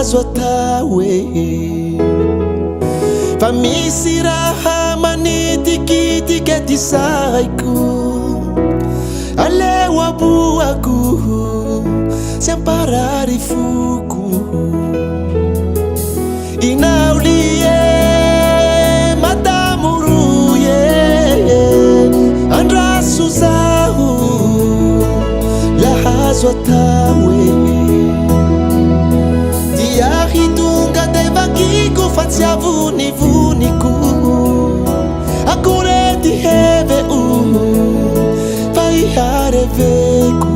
lahazo atawe fa misy raha manitikitika ty saiko aleo aboako sy amparary foko inaulie matamuruye andraso zaho lahazo atawe dia hitonga de vakiko fa tsy avonivoniko akore ty heve fa ihareveko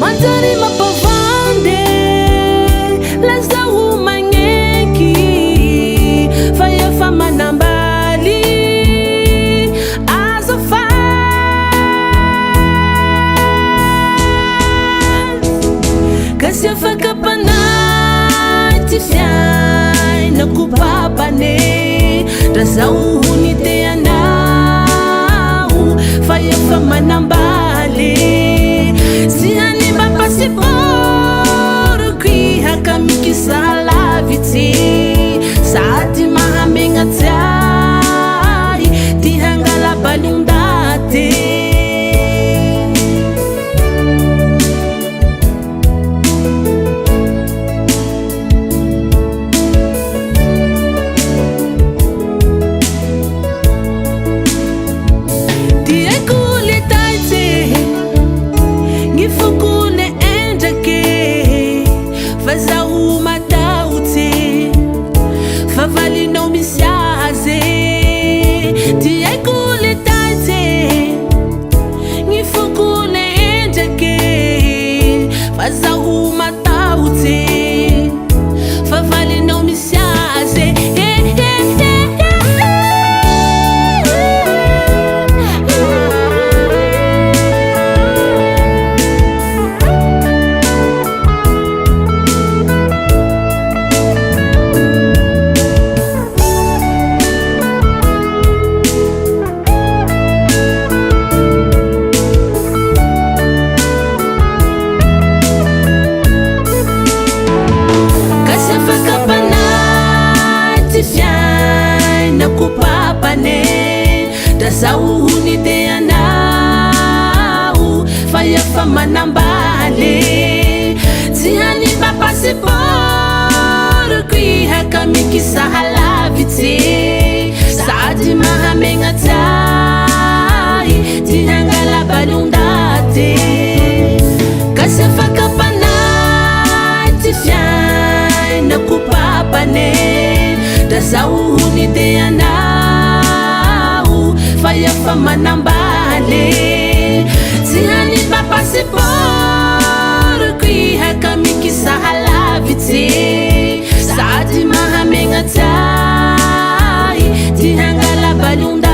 Matari mapavande lazahu mangeki faya fama nambali azafa kasya fakapana tifyai nakupapane lazahu niteanau faya fama nambali Sihani pasipor qui hakamiki salaviti saati mahamenga tsai tihangala balundate Fukune endake fazahu matauti favali no misiaze tiekule tate ni fukune endake fazahu matauti favali no misiaze kupapane dasau niteanau faya fama nambale tihani ba passport kui hakamiki sahalaviti saadi mahamenga tai tihangala balundate kasafakapana tifyai nakupapane dasau niteanau faya fama nambale tihani ba passport kui hakamiki sahalaviti saadi mahamenga tai tihangala balunda